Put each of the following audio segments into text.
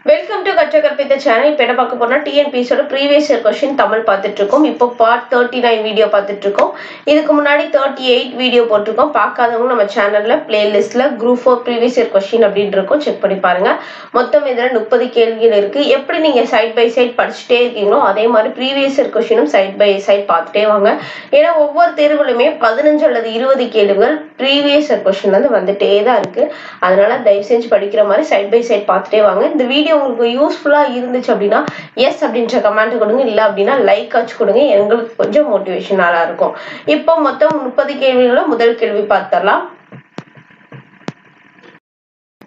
Welcome to கற்ற கற்பித்த channel. இப்போ என்ன பார்க்க போறோம்னா டிஎன்பிஎஸ்சியோட ப்ரீவியஸ் இயர் கொஸ்டின் தமிழ் பார்த்துட்டு இருக்கோம். இப்போ பார்ட் 39 வீடியோ பார்த்துட்டு இருக்கோம். இதுக்கு முன்னாடி 38 வீடியோ போட்டிருக்கோம். பார்க்காதவங்க நம்ம சேனல்ல பிளேலிஸ்ட்ல குரூப் 4 ப்ரீவியஸ் இயர் கொஸ்டின் அப்படின்னு இருக்கும், செக் பண்ணி பாருங்க. மொத்தம் இதுல 30 கேள்விகள் இருக்கு. எப்படி நீங்க சைட் பை சைட் படிச்சுட்டே இருக்கீங்களோ அதே மாதிரி ப்ரீவியஸ் இயர் கொஸ்டினும் சைட் பை சைட் பார்த்துட்டே வாங்க. ஏன்னா ஒவ்வொரு தேர்வுலுமே 15 அல்லது 20 கேள்விகள் ப்ரீவியஸ் இயர் கொஸ்டின் வந்துட்டே தான் இருக்கு. அதனால தயவு செஞ்சு படிக்கிற மாதிரி சைட் பை சைட் பார்த்துட்டே வாங்க. இந்த வீடியோ உங்களுக்கு யூஸ்ஃபுல்லா இருந்துச்சு அப்படின்னா எஸ் அப்படின்ற கமெண்ட் கொடுங்க, இல்ல அப்படின்னா லைக் ஆச்சு கொடுங்க, எங்களுக்கு கொஞ்சம் மோட்டிவேஷனாலா இருக்கும். இப்போ மொத்தம் 30 கேள்விகளும் முதல் கேள்வி பார்த்தரலாம்.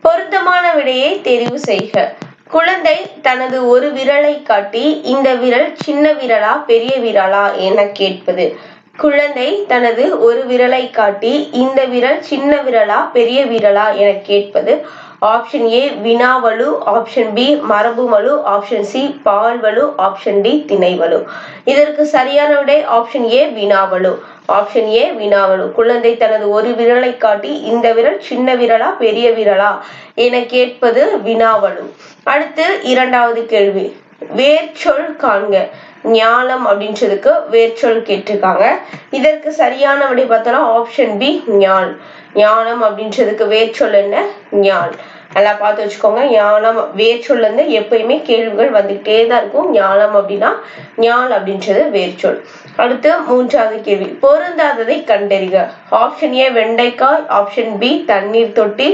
பொருத்தமான விடையை தெரிவு செய்க. குழந்தை தனது ஒரு விரலை காட்டி இந்த விரல் சின்ன விரலா பெரிய விரலா என கேட்பது. குழந்தை தனது ஒரு விரலை காட்டி இந்த விரல் சின்ன விரலா பெரிய விரலா என கேட்பது. ஆப்ஷன் ஏ வினாவலு, ஆப்ஷன் பி மரபுவலு, ஆப்ஷன் சி பால்வலு, ஆப்ஷன் டி திணைவலு. இதற்கு சரியான விடை ஆப்ஷன் ஏ வினாவலு. Option A வினாவலு. குழந்தை தனது ஒரு விரலை காட்டி இந்த விரல் சின்ன விரலா பெரிய விரலா என கேட்பது வினாவலு. அடுத்து இரண்டாவது கேள்வி. வேர்ச்சொல் காண்க. ஞாலம் அப்படின்றதுக்கு வேர்ச்சொல் கேட்டிருக்காங்க. இதற்கு சரியான விடை பார்த்தோம்னா ஆப்ஷன் பி ஞால். ஞானம் அப்படின்றதுக்கு வேர்ச்சொல் என்ன? ஞால். நல்லா பார்த்து வச்சுக்கோங்க. ஞானம் வேர்ச்சொல் எப்பயுமே கேள்விகள் வந்துகிட்டே தான் இருக்கும். ஞானம் அப்படின்னா ஞால் அப்படின்றது வேர்ச்சொல். அடுத்து மூன்றாவது கேள்வி. பொருந்தாததை கண்டறிக. ஆப்ஷன் ஏ வெண்டைக்காய், ஆப்ஷன் பி தண்ணீர் தொட்டி,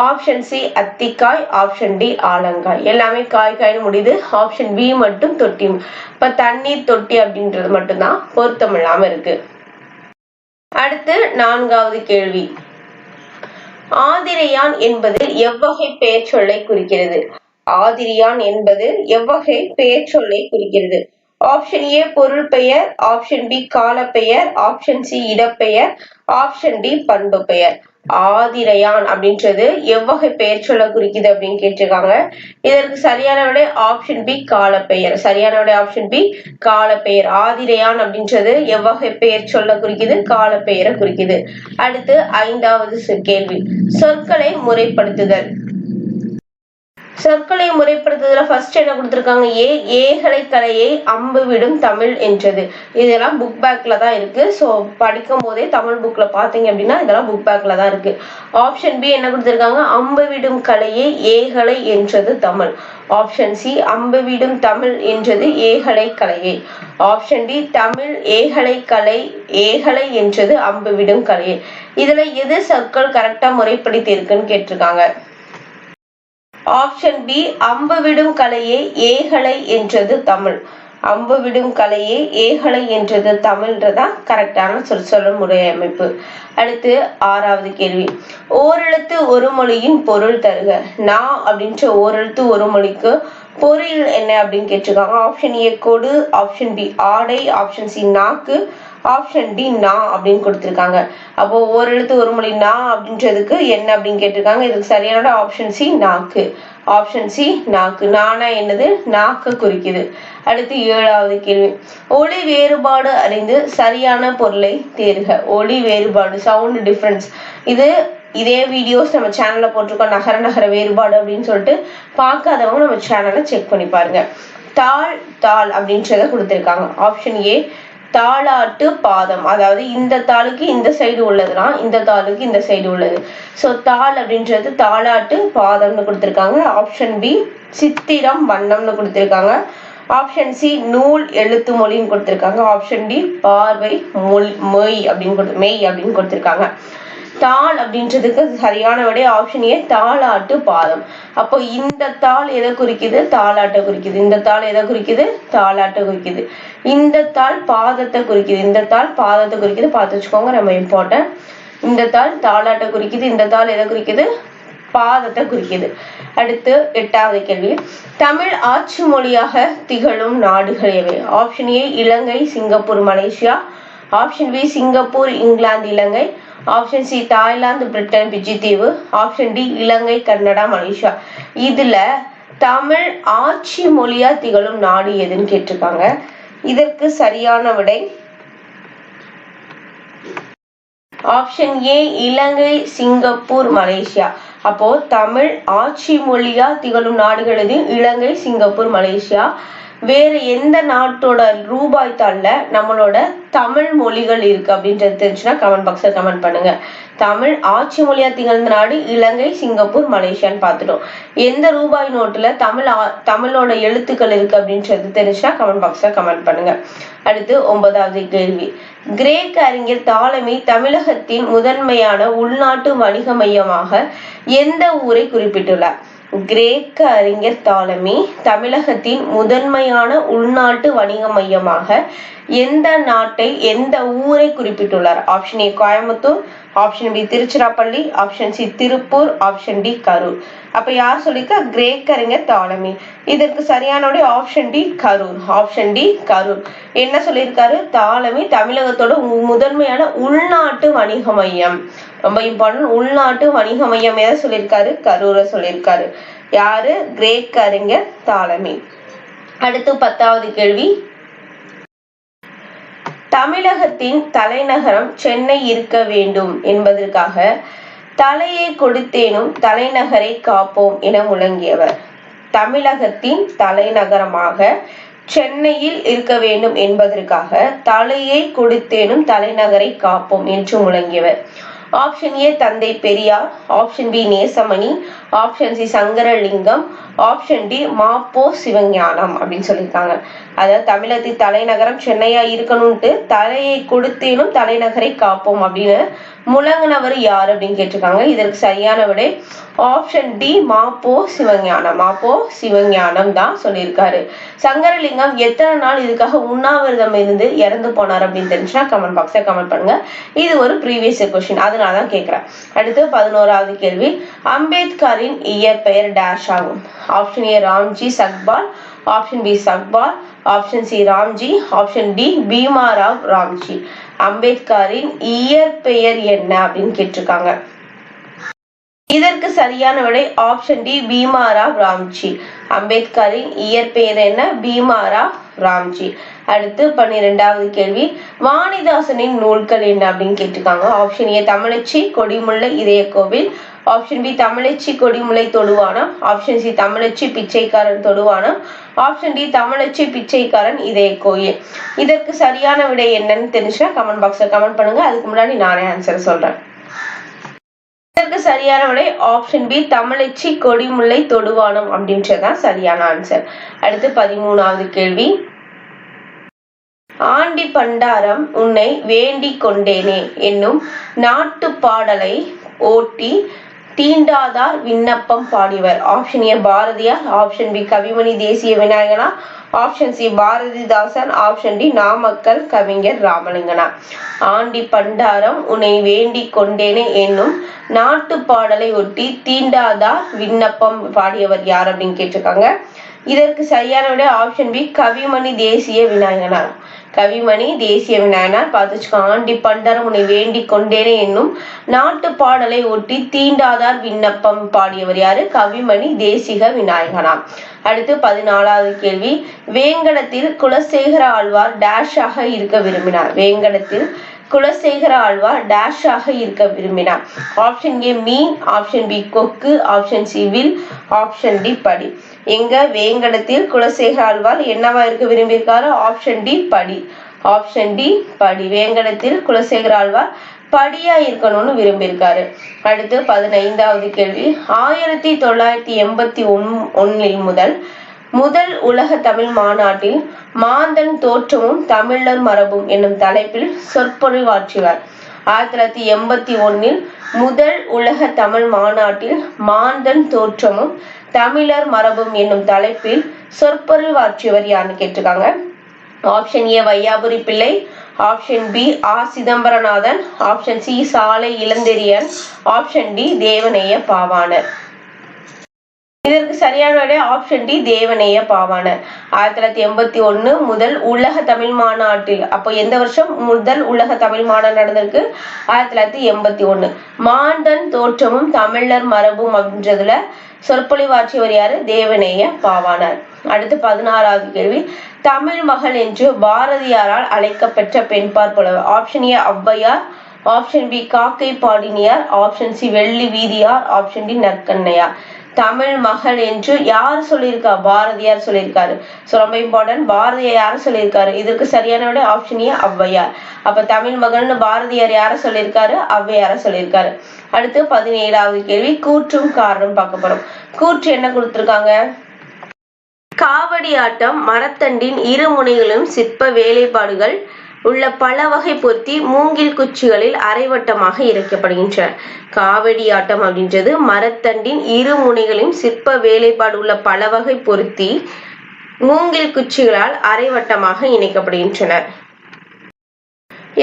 ஆப்ஷன் சி அத்திக்காய், ஆப்ஷன் டி ஆலங்காய். எல்லாமே காய் காய்னு முடியுது. ஆப்ஷன் பி மட்டும் தொட்டி. இப்ப தண்ணீர் தொட்டி அப்படின்றது மட்டும்தான் பொருத்தம் இல்லாம இருக்கு. அடுத்து நான்காவது கேள்வி. ஆதிரையான் என்பது எவ்வகை பெயர் சொல்லை குறிக்கிறது? ஆதிரியான் என்பது எவ்வகை பெயர் சொல்லை குறிக்கிறது? ஆப்ஷன் ஏ பொருள் பெயர், ஆப்ஷன் பி கால பெயர், ஆப்ஷன் சி இடப்பெயர், ஆப்ஷன் டி பண்பு பெயர். ஆதிரையான் அப்படின்றது எவ்வகை பெயர் சொல்ல குறிக்குது அப்படின்னு கேட்டிருக்காங்க. இதற்கு சரியான விடை ஆப்ஷன் பி கால பெயர். சரியான விடை ஆப்ஷன் பி கால பெயர். ஆதிரையான் அப்படின்றது எவ்வகை பெயர் சொல்ல குறிக்குது? கால பெயரை குறிக்குது. அடுத்து ஐந்தாவது கேள்வி. சொற்களை முறைப்படுத்துதல். சொற்களை முறைப்படுத்துதல ஃபர்ஸ்ட் என்ன கொடுத்திருக்காங்க? ஏகலை கலையை அம்பு விடும் தமிழ் என்றது. இதெல்லாம் புக் பேக்ல தான் இருக்கு. ஸோ படிக்கும் போதே தமிழ் புக்ல பாத்தீங்க அப்படின்னா இதெல்லாம் புக் பேக்ல தான் இருக்கு. ஆப்ஷன் பி என்ன கொடுத்திருக்காங்க? அம்பு விடும் கலையை ஏகலை என்றது தமிழ். ஆப்ஷன் சி அம்பு விடும் தமிழ் என்றது ஏகலை கலையை. ஆப்ஷன் டி தமிழ் ஏகலை கலை, ஏகலை என்றது அம்பு விடும் கலையை. இதுல எது சொற்கள் கரெக்டா முறைப்படுத்தி இருக்குன்னு கேட்டிருக்காங்க. ஆப்ஷன் பி அம்பு விடும் கலையை ஏகலை என்றது தமிழ். அம்பு விடும் கலையை ஏகலை என்றது தமிழ்ன்றதா கரெக்டான சொற்சொல் முறை அமைப்பு. அடுத்து ஆறாவது கேள்வி. ஓரெழுத்து ஒரு மொழியின் பொருள் தருக. நா அப்படின்ற ஓரெழுத்து ஒரு மொழிக்கு பொருள் என்ன அப்படின்னு கேட்டிருக்காங்க. ஆப்ஷன் ஏ கொடு, ஆப்ஷன் பி ஆடை, ஆப்ஷன் சி நாக்கு, ஆப்ஷன் டி நா அப்படின்னு கொடுத்திருக்காங்க. அப்போ ஓரெழுத்து ஒரு மொழி நா அப்படின்றதுக்கு என்ன அப்படின்னு கேட்டிருக்காங்க. இதுக்கு சரியான ஆப்ஷன் சி நாக்கு. ஆப்ஷன் சி நாக்கு. நானா என்னது? நாக்கு குறிக்குது. அடுத்து ஏழாவது கேள்வி. ஒளி வேறுபாடு அறிந்து சரியான பொருளை தேர்க. ஒளி வேறுபாடு, சவுண்ட் டிஃபரன்ஸ். இதே வீடியோஸ் நம்ம சேனல்ல போட்டிருக்கோம். நகர நகர வேறுபாடு அப்படின்னு சொல்லிட்டு பார்க்காதவங்க நம்ம சேனலை செக் பண்ணி பாருங்க. தாள் தாள் அப்படின்றத கொடுத்திருக்காங்க. ஆப்ஷன் ஏ தாளாட்டு பாதம். அதாவது இந்த தாளுக்கு இந்த சைடு உள்ளதுனா இந்த தாளுக்கு இந்த சைடு உள்ளது. சோ தாள் அப்படின்றது தாளாட்டு பாதம்னு கொடுத்திருக்காங்க. ஆப்ஷன் பி சித்திரம் வண்ணம்னு கொடுத்திருக்காங்க. ஆப்ஷன் சி நூல் எழுத்து மொழின்னு கொடுத்திருக்காங்க. ஆப்ஷன் டி பார்வை மெய் அப்படின்னு கொடுத்திருக்காங்க. தாள் அப்படின்றதுக்கு சரியான விடை ஆப்ஷன் ஏ தாளாட்டு பாதம். அப்போ இந்த தாள் எதை குறிக்குது? தாளாட்டை குறிக்குது. இந்த தாள் எதை குறிக்குது? தாளாட்டை குறிக்குது. இந்த தாள் பாதத்தை குறிக்குது. இந்த தாள் பாதத்தை குறிக்குது. பார்த்து வச்சுக்கோங்க, நம்ம இம்பார்ட்டன்ட். இந்த தாள் தாளாட்டை குறிக்குது. இந்த தாள் எதை குறிக்குது? பாதத்தை குறிக்குது. அடுத்து எட்டாவது கேள்வி. தமிழ் ஆட்சி மொழியாக திகழும் நாடுகள் எவை? Option A Ilangai, Singapore, Malaysia. Option B Singapore, England, Ilangai. Option C Thailand, Britain, Fiji தீவு. Option D Ilangai, Canada, Malaysia. இதுல தமிழ் ஆட்சி மொழியா திகழும் நாடு எதுன்னு கேட்டிருக்காங்க. இதற்கு சரியான விடை option A Ilangai, Singapore, Malaysia. அப்போ தமிழ் ஆட்சி மொழியா திகழும் நாடுகள் எது? இலங்கை, சிங்கப்பூர், மலேசியா. வேற எந்த நாட்டோட ரூபாய் தாள்ல நம்மளோட தமிழ் மொழிகள் இருக்கு அப்படின்றது தெரிஞ்சுன்னா கமெண்ட் பாக்ஸ்ல கமெண்ட் பண்ணுங்க. தமிழ் ஆட்சி மொழியா திகழ்ந்த நாடு இலங்கை, சிங்கப்பூர், மலேசியான்னு பார்த்துட்டோம். எந்த ரூபாய் நோட்டுல தமிழோட எழுத்துக்கள் இருக்கு அப்படின்றது தெரிஞ்சுன்னா கமெண்ட் பாக்ஸ்ல கமெண்ட் பண்ணுங்க. அடுத்து 9வது கேள்வி. கிரேக்க அறிஞர் தாலமி தமிழகத்தின் முதன்மையான உள்நாட்டு வணிக மையமாக எந்த ஊரை குறிப்பிட்டுள்ளார்? கிரேக்க அறிஞர் தாலமி தமிழகத்தின் முதன்மையான உள்நாட்டு வணிக மையமாக எந்த ஊரை குறிப்பிட்டுள்ளார்? Option A Coimbatore, option B Tiruchirappalli, option C Tiruppur, option D Karur. அப்ப யார் சொல்லிருக்கா? கிரேக்க அறிஞர் தாலமி. இதற்கு சரியான option D Karur. Option D Karur. என்ன சொல்லியிருக்காரு? தாலமி தமிழகத்தோட முதன்மையான உள்நாட்டு வணிக மையம், ரொம்ப இம்பார்ட்டன்ட், உள்நாட்டு வணிக மையம் எதை சொல்லியிருக்காரு? கரூரை சொல்லியிருக்காரு. யாரு? கிரேக்க அறிஞர் தாலமி. அடுத்து 10வது கேள்வி. தமிழகத்தின் தலைநகரம் சென்னை இருக்க வேண்டும் என்பதற்காக தலையை கொடுத்தேனும் தலைநகரை காப்போம் என முழங்கியவர். தமிழகத்தின் தலைநகரமாக சென்னையில் இருக்க வேண்டும் என்பதற்காக தலையை கொடுத்தேனும் தலைநகரை காப்போம் என்று முழங்கியவர். ஆப்ஷன் ஏ தந்தை Periyar, option B Nesamani, option C Sankaralingam, option D Mapo Sivagnanam அப்படின்னு சொல்லியிருக்காங்க. அதாவது தமிழகத்தின் தலைநகரம் சென்னையா இருக்கணும்ட்டு தலையை கொடுத்தேனும் தலைநகரை காப்போம் அப்படின்னு முழங்கினவர் யார் அப்படின்னு கேட்டிருக்காங்க. இதற்கு சரியான விடை ஆப்ஷன் டி மாப்போ சிவஞானம். மாப்போ சிவஞானம் தான் சொல்லியிருக்காரு. சங்கரலிங்கம் எத்தனை நாள் இதுக்காக உண்ணாவிரதம் இருந்து இறந்து போனார் அப்படின்னு தெரிஞ்சுன்னா கமெண்ட் பாக்ஸ்ல கமெண்ட் பண்ணுங்க. இது ஒரு ப்ரீவியஸ் கொஸ்டின், அதனாலதான் கேட்கிறேன். அடுத்து 11வது கேள்வி. அம்பேத்கரின் இயற்பெயர் டேஷ் ஆகும்? Option A Ramji Sakpal, option B Sakpal, option C Ramji, option D Bhimarao Ramji. அம்பேத்கரின் இயற்பெயர் என்ன அப்படின்னு கேட்டிருக்காங்க. இதற்கு சரியான விடை ஆப்ஷன் டி பீமாராவ் ராம்ஜி. அம்பேத்கரின் இயற்பெயர் என்ன? பீமாராவ் ராம்ஜி. அடுத்து 12வது கேள்வி. வாணிதாசனின் நூல்கள் என்ன அப்படின்னு கேட்டிருக்காங்க. Option A Tamilachi, Kodimullai, Idhayakovil, option B Tamilachi, Kodimullai, Thoduvanam, option C Thamizhachi, Pichaikkaran, Thoduvanam, option D தமிழச்சி, பிச்சைக்காரன், இதயக்கோயில். இதற்கு சரியான விடை என்னன்னு தெரிஞ்சுன்னா கமெண்ட் பாக்ஸ்ல கமெண்ட் பண்ணுங்க. அதுக்கு முன்னாடி நானே ஆன்சர் சொல்றேன். இதற்கு சரியான விடை ஆப்ஷன் பி தமிழச்சி, கொடிமுல்லை, தொடுவானம் அப்படின்றதான் சரியான ஆன்சர். அடுத்து 13வது கேள்வி. ஆண்டி பண்டாரம் உன்னை வேண்டிக் கொண்டேனே என்னும் நாட்டு பாடலை ஓட்டி தீண்டாதார் விண்ணப்பம் பாடியவர். Option A Bharathiyar, option B Kavimani Desika விநாயகனா, option C Bharathidasan, option D Namakkal கவிஞர் ராமலிங்கனா. ஆண்டி பண்டாரம் உன்னை வேண்டிக் கொண்டேனே என்னும் நாட்டு பாடலை ஒட்டி தீண்டாதார் விண்ணப்பம் பாடியவர் யார் அப்படின்னு கேட்டிருக்காங்க. இதற்கு சரியான விட ஆப்ஷன் பி கவிமணி தேசிய விநாயகனார். கவிமணி தேசிய விநாயகனார் பார்த்துச்சுக்கோ. ஆண்டி பண்டாரம் உன்னை வேண்டிக் கொண்டேனே என்னும் நாட்டு பாடலை ஒட்டி தீண்டாதார் விண்ணப்பம் பாடியவர் யாரு? கவிமணி தேசிக விநாயகனார். அடுத்து 14வது கேள்வி. வேங்கடத்தில் குலசேகர ஆழ்வார் டேஷ் ஆக இருக்க விரும்பினார். வேங்கடத்தில் குலசேகர ஆழ்வார் டேஷ் ஆக இருக்க விரும்பினார். ஆப்ஷன் ஏ மீன், ஆப்ஷன் பி கொக்கு, ஆப்ஷன் சி வில், ஆப்ஷன் டி படி. எங்க வேங்கடத்தில் குலசேகர ஆழ்வார் என்னவா இருக்க விரும்பியிருக்காரு? ஆப்ஷன் டி படி. ஆப்ஷன் டி படி. வேங்கடத்தில் குலசேகர ஆழ்வார் படியா இருக்கணும்னு விரும்பியிருக்காரு. அடுத்து 15வது கேள்வி. 1981 முதல் உலக தமிழ் மாநாட்டில் மாந்தன் தோற்றமும் தமிழர் மரபும் என்னும் தலைப்பில் சொற்பொழிவாற்றினார். 1981 முதல் உலக தமிழ் மாநாட்டில் மாந்தன் தோற்றமும் தமிழர் மரபும் என்னும் தலைப்பில் சொற்பொழிவாற்றியவர் யாருன்னு கேட்டிருக்காங்க. ஆப்ஷன் ஏ வையாபுரி பிள்ளை, ஆப்ஷன் பி ஆ சிதம்பரநாதன், ஆப்ஷன் சி சாலை இளந்தெரியன், ஆப்ஷன் டி தேவநேய பாவாணர். இதற்கு சரியான விடை ஆப்ஷன் டி தேவநேய பாவாணர். 1981 முதல் உலக தமிழ் மாநாட்டில், அப்போ எந்த வருஷம் முதல் உலக தமிழ் மாநாடு நடந்திருக்கு? 1981. மாந்தன் தோற்றமும் தமிழர் மரபும் அப்படின்றதுல சொற்பொழிவாற்றியவர் யாரு? தேவநேய பாவாணர். அடுத்து 16வது கேள்வி. தமிழ் மகள் என்று பாரதியாரால் அழைக்கப்பெற்ற பெண்பார் புலவர். Option A Avvaiyar, option B Kakkai Padiniyar, option C Velli Veethiyar, option D Narkannaiyar. Tamil மகள் என்று யார் சொல்லியிருக்கா? பாரதியார் சொல்லியிருக்காரு. ஸோ ரொம்ப இம்பார்ட்டன்ட். பாரதியார் யார சொல்லியிருக்காரு? இதற்கு சரியான விட ஆப்ஷன் ஏ ஔவையார். அப்ப தமிழ் மகள்னு பாரதியார் யார சொல்லியிருக்காரு? ஔவையார சொல்லியிருக்காரு. அடுத்து 17வது கேள்வி, கூற்றும் காரணம் பார்க்க போறோம். கூற்று என்ன கொடுத்திருக்காங்க? காவடி ஆட்டம் மரத்தண்டின் இரு முனைகளும் சிற்ப வேலைப்பாடுகள் உள்ள பல வகை பொருத்தி மூங்கில் குச்சிகளில் அரைவட்டமாக இறைக்கப்படுகின்றன. காவடி ஆட்டம் அப்படின்றது மரத்தண்டின் இரு முனைகளையும் சிற்ப வேலைப்பாடு உள்ள பல வகை பொருத்தி மூங்கில் குச்சிகளால் அரைவட்டமாக இணைக்கப்படுகின்றன.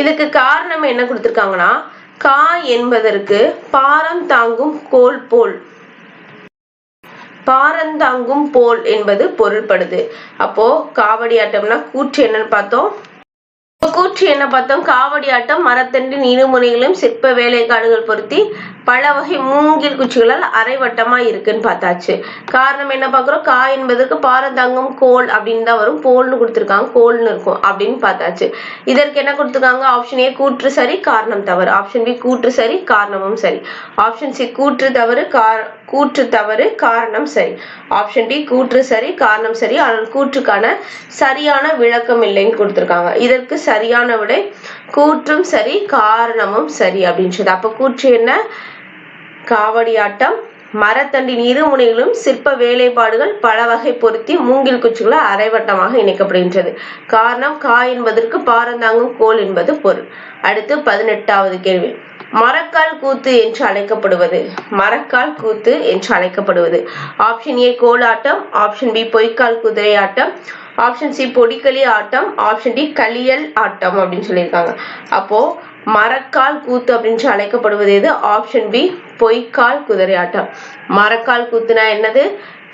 இதுக்கு காரணம் என்ன கொடுத்திருக்காங்கன்னா, கா என்பதற்கு பாரம் தாங்கும் கோல் போல், பாரந்தாங்கும் போல் என்பது பொருள்படுது. அப்போ காவடி ஆட்டம்னா கூற்று என்னன்னு பார்த்தோம். கூற்று என்ன பார்த்தோம்? காவடி ஆட்டம் மரத்தண்டின் இரு முனைகளும் சிற்ப வேலைப்பாடுகள் பொருத்தி பல வகை மூங்கில் குச்சிகளால் அரைவட்டமா இருக்குன்னு பார்த்தாச்சு. காரணம் என்ன பார்க்கிறோம்? கா என்பதற்கு பாரந்தாங்கும் கோல் அப்படின்னு தான் வரும். போல்னு கொடுத்திருக்காங்க, கோல்னு இருக்கும் அப்படின்னு பார்த்தாச்சு. இதற்கு என்ன கொடுத்திருக்காங்க? ஆப்ஷன் ஏ கூற்று சரி, காரணம் தவறு. ஆப்ஷன் பி கூற்று சரி, காரணமும் சரி. ஆப்ஷன் சி கூற்று தவறு, கூற்று தவறு, காரணம் சரி. ஆப்ஷன் டி கூற்று சரி, காரணம் சரி. ஆனால் கூற்றுக்கான சரியான விளக்கம் இல்லைன்னு கொடுத்திருக்காங்க. இதற்கு சரியான விடை கூற்றும் சரி, காரணமும் சரி அப்படின்றது. அப்ப கூற்று என்ன? காவடி ஆட்டம் மரத்தண்டின் இரு முனைகளும் சிற்ப வேலைப்பாடுகள் பல வகை பொருத்தி மூங்கில் குச்சிகளை அரைவட்டமாக இணைக்கப்படுகின்றது. காரணம் கா என்பதற்கு பாரந்தாங்கும் கோல் என்பது பொருள். அடுத்து 18வது கேள்வி, மரக்கால் கூத்து என்று அழைக்கப்படுவது. மரக்கால் கூத்து என்று அழைக்கப்படுவது. ஆப்ஷன் ஏ கோலாட்டம், ஆப்ஷன் பி பொய்க்கால் குதிரை ஆட்டம், ஆப்ஷன் சி பொடிக்களி ஆட்டம், ஆப்ஷன் டி களியல் ஆட்டம் அப்படின்னு சொல்லியிருக்காங்க. அப்போ மரக்கால் கூத்து அப்படின்னு அழைக்கப்படுவது எது? ஆப்ஷன் பி பொய்க்கால் குதிரை ஆட்டம். மரக்கால் கூத்துனா என்னது?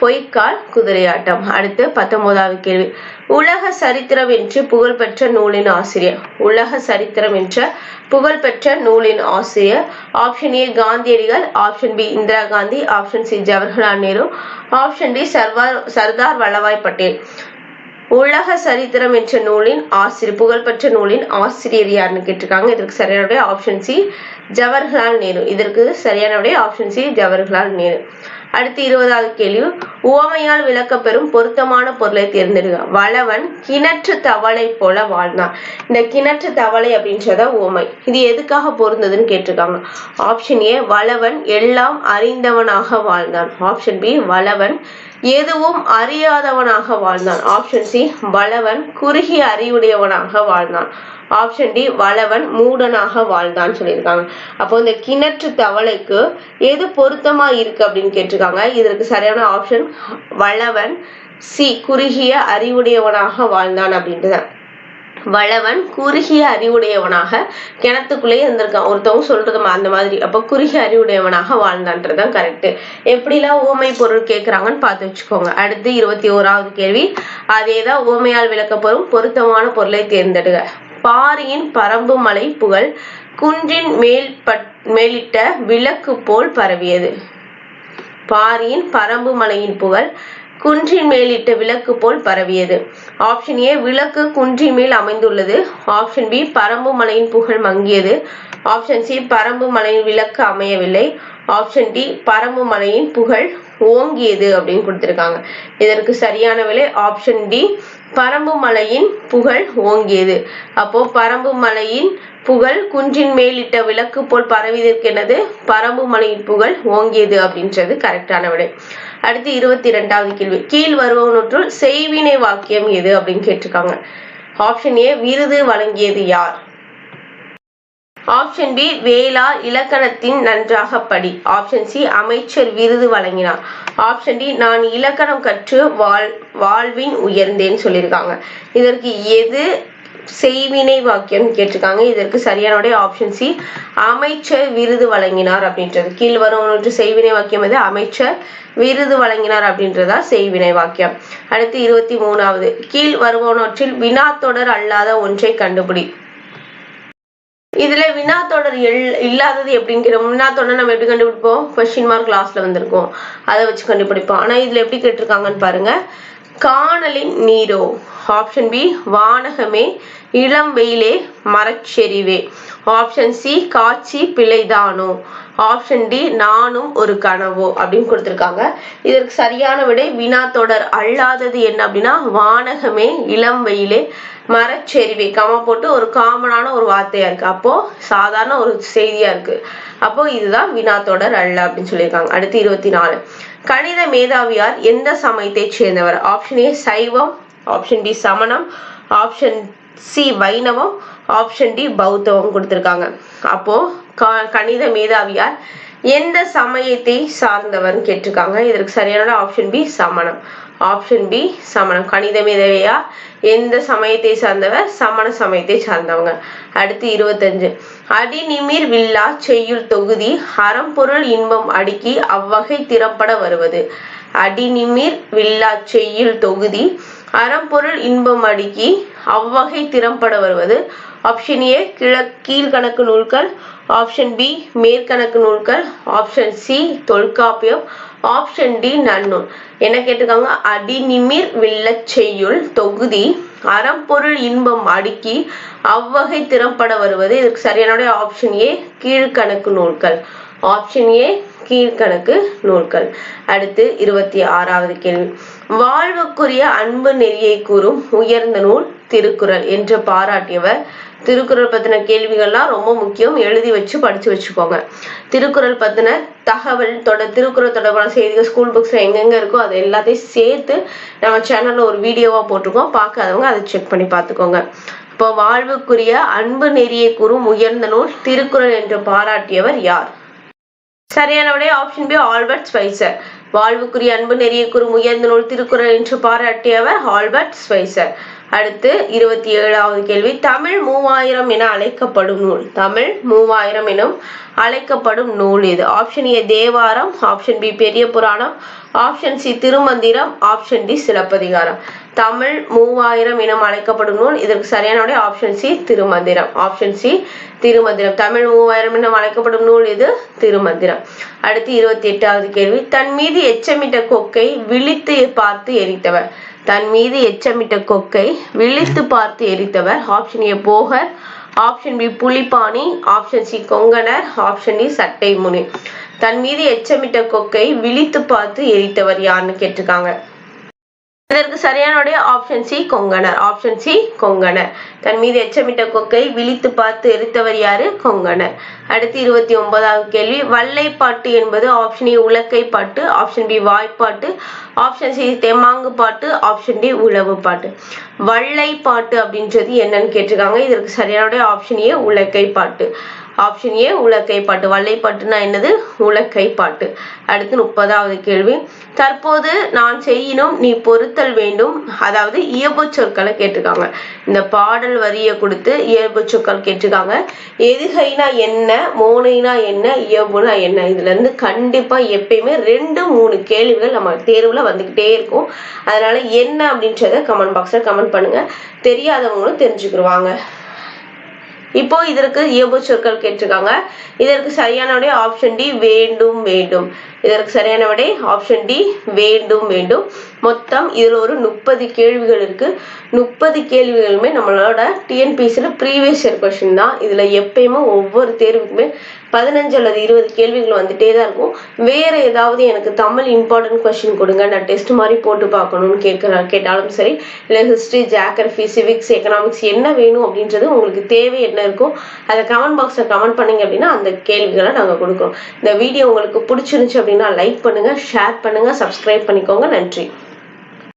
பொய்க்கால் குதிரை ஆட்டம். அடுத்து 19வது கேள்வி, உலக சரித்திரம் என்று புகழ்பெற்ற நூலின் ஆசிரியர். உலக சரித்திரம் என்ற புகழ்பெற்ற நூலின் ஆசிரியர். Option A Gandhiyadigal, option B Indira Gandhi, option C Jawaharlal Nehru, option D Sardar Vallabhbhai Patel. உலக சரித்திரம் என்ற நூலின் ஆசிரியர், புகழ்பெற்ற நூலின் ஆசிரியர் யாருன்னு கேட்டிருக்காங்க. இதற்கு சரியான விடை ஆப்ஷன் சி ஜவஹர்லால் நேரு. இதற்கு சரியான விடை ஆப்ஷன் சி ஜவஹர்லால் நேரு. அடுத்து 20வது கேள்வி, உவமையால் விளக்கப்பெறும் பொருத்தமான பொருளை தேர்ந்தெடுங்க. வளவன் கிணற்று தவளை போல வாழ்ந்தான். இந்த கிணற்று தவளை அப்படின்றத உவமை. இது எதுக்காக பொருந்ததுன்னு கேட்டிருக்காங்க. ஆப்ஷன் ஏ வளவன் எல்லாம் அறிந்தவனாக வாழ்ந்தான். ஆப்ஷன் பி வளவன் எதுவும் அறியாதவனாக வாழ்ந்தான். ஆப்ஷன் சி வளவன் குறுகிய அறிவுடையவனாக வாழ்ந்தான். ஆப்ஷன் டி வளவன் மூடனாக வாழ்ந்தான் சொல்லியிருக்காங்க. அப்போ இந்த கிணற்று தவளைக்கு எது பொருத்தமா இருக்கு அப்படின்னு கேட்டிருக்காங்க. இதற்கு சரியான ஆப்ஷன் வளவன் சி குறுகிய அறிவுடையவனாக வாழ்ந்தான் அப்படின்றது. வளவன் குறுகிய அறிவுடையவனாக கிணத்துக்குள்ளேயே இருந்திருக்கான். ஒருத்தவங்க சொல்றது அந்த மாதிரி. அப்ப குறுகிய அறிவுடையவனாக வாழ்ந்தான்றதுதான் கரெக்ட். எப்படிலாம் ஊமை பொருள் கேட்கிறாங்கன்னு பார்த்து வச்சுக்கோங்க. அடுத்து 21வது கேள்வி, அதேதான் ஊமையால் விளக்கப்படும் பொருத்தமான பொருளை தேர்ந்தெடுக. பாரியின் பரம்பு மலை புகழ் குன்றின் மேலிட்ட விளக்கு போல் பரவியது. பாரியின் பரம்பு மலையின் புகழ் குன்றின் மேலிட்ட விளக்கு போல் பரவியது. ஆப்ஷன் ஏ விளக்கு குன்றின் மேல் அமைந்துள்ளது. ஆப்ஷன் பி பரம்பு மலையின் புகழ் மங்கியது. ஆப்ஷன் சி பரம்பு மலையின் விளக்கு அமையவில்லை. ஆப்ஷன் டி பரம்பு மலையின் புகழ் ஓங்கியது அப்படின்னு கொடுத்திருக்காங்க. இதற்கு சரியான விடை ஆப்ஷன் டி பரம்பு மலையின் புகழ் ஓங்கியது. அப்போ பரம்பு மலையின் புகழ் குன்றின் மேலிட்ட விளக்கு போல் பரவியதற்கு என்னது? பரம்பு மலையின் புகழ் ஓங்கியது அப்படின்றது கரெக்டான விடை. அடுத்து 22வது கேள்வி, கீழ் வருவனவற்றுள் செய்வினை வாக்கியம் எது அப்படின்னு கேட்டிருக்காங்க. ஆப்ஷன் ஏ விருது வழங்கியது யார். ஆப்ஷன் பி வேளா இலக்கணத்தின் நன்றாக படி. ஆப்ஷன் சி அமைச்சர் விருது வழங்கினார். ஆப்ஷன் டி நான் இலக்கணம் கற்று வாழ்வின் உயர்ந்தேன்னு சொல்லியிருக்காங்க. இதற்கு எது செய்வினை வாக்கியம் கேட்டிருக்காங்க. இதற்கு சரியான விடை ஆப்ஷன் சி அமைச்சர் விருது வழங்கினார் அப்படின்றது. கீழ் வருவனவற்று செய்வினை வாக்கியம் எது? அமைச்சர் விருது வழங்கினார் அப்படின்றதா செய்வினை வாக்கியம். அடுத்து 23வது, கீழ் வருவனவற்றில் வினாத்தொடர் அல்லாத ஒன்றை கண்டுபிடி. இதுல வினாத்தொடர் இல்லாதது எப்படிங்கிற வினாத்தொடர் நம்ம எப்படி கண்டுபிடிப்போம்? கொஸ்டின் மார்க் லாஸ்ட்ல வந்திருக்கும், அதை வச்சு கண்டுபிடிப்போம். ஆனா இதுல எப்படி கேட்டிருக்காங்கன்னு பாருங்க. காணலின் நீரோ ஆப்ஷன் பி வானகமே இளம் வெயிலே மரச்செறிவே, ஆப்ஷன் சி காட்சி பிழைதானோ, ஆப்ஷன் டி நானும் ஒரு கனவோ அப்படின்னு கொடுத்திருக்காங்க. இதற்கு சரியான விடை வினா தொடர் அல்லாதது என்ன அப்படின்னா வானகமே இளம் வெயிலே மரச்செறிவே, கமா போட்டு ஒரு காமனான ஒரு வார்த்தையா இருக்கு, அப்போ சாதாரண ஒரு செய்தியா இருக்கு, அப்போ இதுதான் வினா தொடர் அல்ல அப்படின்னு சொல்லியிருக்காங்க. அடுத்து 24 கணித மேதாவியார் எந்த சமயத்தை சேர்ந்தவர், ஆப்ஷன் ஏ சைவம், ஆப்ஷன் பி சமணம், ஆப்ஷன் சி வைணவம், ஆப்ஷன் டி பௌத்தம் கொடுத்திருக்காங்க. அப்போ கணித மேதாவியார் எந்த சமயத்தை சார்ந்தவர் கேட்டிருக்காங்க. இதற்கு சரியான ஆப்ஷன் பி சமணம், ஆப்ஷன் பி சமணம். கணித மேதாவியார் எந்த சமயத்தை சார்ந்தவர், சமண சமயத்தை சார்ந்தவங்க. அடுத்து 25 அடிநிமிர் வில்லா செய்யுள் தொகுதி அறம்பொருள் இன்பம் அடுக்கி அவ்வகை திறப்பட வருவது, அடிநிமிர் வில்லா செய்யுள் தொகுதி அறம்பொருள் இன்பம் அடுக்கி அவ்வகை திறம்பட வருவது, ஆப்ஷன் ஏ கீழ்கணக்கு நூல்கள், ஆப்ஷன் பி மேற்கணக்கு நூல்கள், option C Tolkappiyam, option D Nannul. என்ன கேட்டிருக்காங்க, அடிநிமிர் வில்ல செய்யுள் தொகுதி அறம்பொருள் இன்பம் அடுக்கி அவ்வகை திறம்பட வருவது, இதற்கு சரியான ஆப்ஷன் ஏ கீழ்கணக்கு நூல்கள், ஆப்ஷன் ஏ கீழ்கணக்கு நூல்கள். அடுத்து 26வது கேள்வி வாழ்வுக்குரிய அன்பு நெறியை கூறும் உயர்ந்த நூல் திருக்குறள் என்று பாராட்டியவர். திருக்குறள் பத்தின கேள்விகள்லாம் ரொம்ப முக்கியம், எழுதி வச்சு படிச்சு வச்சுக்கோங்க. திருக்குறள் பத்தின தகவல் திருக்குறள் தொடர்பான செய்திகள் ஸ்கூல் புக்ஸ்ல எங்கெங்க இருக்கோ அதை எல்லாத்தையும் சேர்த்து நம்ம சேனல்ல ஒரு வீடியோவா போட்டிருக்கோம், பார்க்காதவங்க அதை செக் பண்ணி பார்த்துக்கோங்க. இப்போ வாழ்வுக்குரிய அன்பு நெறியை கூறும் உயர்ந்த நூல் திருக்குறள் என்று பாராட்டியவர் யார்? சரியான விடை ஆப்ஷன் பி ஆல்பர்ட் ஸ்பைசர். வாழ்வுக்குரிய அன்பு நெறியை கூறும் உயர்ந்த நூல் திருக்குறள் என்று பாராட்டியவர் ஆல்பர்ட் ஸ்பைசர். அடுத்து 27வது கேள்வி தமிழ் 3000 என அழைக்கப்படும் நூல், தமிழ் 3000 எனும் அழைக்கப்படும் நூல் இது, option A Thevaram, option B Periya Puranam, option C Thirumanthiram, option D Silappathikaram. Tamil 3000 எனும் அழைக்கப்படும் நூல், இதற்கு சரியான விடை option C Thirumanthiram, option C Thirumanthiram. Tamil 3000 எனும் அழைக்கப்படும் நூல் இது திருமந்திரம். அடுத்து 28வது கேள்வி தன் மீது எச்சமிட்ட கொக்கை விழித்து பார்த்து எரித்தவர், தன் மீது எச்சமிட்ட கொக்கை விழித்து பார்த்து எரித்தவர், option A Bogar, option B Pulippani, option C Konganar, option D Sattai Muni. தன் மீது எச்சமிட்ட கொக்கை விழித்து பார்த்து எரித்தவர் யாருன்னு கேட்டிருக்காங்க. இதற்கு சரியான option C Konganar, option C Konganar. தன் மீது எச்சமிட்ட கொக்கை விழித்து பார்த்து எரித்தவர் யாரு? கொங்கணர். அடுத்து 29வது கேள்வி வல்லைப்பாட்டு என்பது ஆப்ஷன் ஏ உலக்கை பாட்டு, ஆப்ஷன் பி வாய்ப்பாட்டு, ஆப்ஷன் சி தெம்மாங்கு பாட்டு, ஆப்ஷன் டி உழவு பாட்டு. வல்லைப்பாட்டு அப்படின்றது என்னன்னு கேட்டிருக்காங்க. இதற்கு சரியான ஆப்ஷன் ஏ உலக்கை பாட்டு, ஆப்ஷன் ஏ உலக்கை பாட்டு. வல்லைப்பாட்டுனா என்னது? உலக்கை பாட்டு. அடுத்து 30வது கேள்வி தற்போது நான் செய்யினும் நீ பொறுத்தல் வேண்டும், அதாவது இயல்பு சொற்களை கேட்டிருக்காங்க. இந்த பாடல் வரிய கொடுத்து இயல்பு சொற்கள் கேட்டிருக்காங்க. எதுகைனா என்ன, மோனைனா என்ன, இயல்புனா என்ன, இதுல இருந்து கண்டிப்பா எப்பயுமே 2-3 கேள்விகள் நம்ம தேர்வுல வந்துகிட்டே இருக்கும். அதனால என்ன அப்படின்றத கமெண்ட் பாக்ஸ்ல கமெண்ட் பண்ணுங்க, தெரியாதவங்களும் தெரிஞ்சுக்கிடுவாங்க. இப்போ இதற்கு இயல்பு சொற்கள் கேட்டிருக்காங்க. இதற்கு சரியான விடை ஆப்ஷன் டி வேண்டும் வேண்டும். இதற்கு சரியான விடை ஆப்ஷன் டி வேண்டும் வேண்டும். மொத்தம் இதுல ஒரு 30 கேள்விகள் இருக்கு. 30 கேள்விகளுமே நம்மளோட டிஎன்பிஎஸ்சில ப்ரீவியஸ் இயர் கொஸ்டின் தான். இதுல எப்பயுமே ஒவ்வொரு தேர்வுக்குமே 15 அல்லது 20 கேள்விகள் வந்துட்டே தான் இருக்கும். வேற ஏதாவது எனக்கு தமிழ் இம்பார்ட்டன்ட் கொஸ்டின் கொடுங்க, நான் டெஸ்ட் மாதிரி போட்டு பார்க்கணும்னு கேட்டாலும் சரி, இல்லை ஹிஸ்ட்ரி, ஜியோகிராஃபி, சிவிக்ஸ், எக்கனாமிக்ஸ் என்ன வேணும் அப்படின்றது உங்களுக்கு தேவை என்ன இருக்கோ அதை கமெண்ட் பாக்ஸ்ல கமெண்ட் பண்ணீங்க அப்படின்னா அந்த கேள்விகளை நாங்கள் கொடுக்குறோம். இந்த வீடியோ உங்களுக்கு பிடிச்சிருந்துச்சு அப்படின்னா லைக் பண்ணுங்க, ஷேர் பண்ணுங்க, சப்ஸ்கிரைப் பண்ணிக்கோங்க. நன்றி.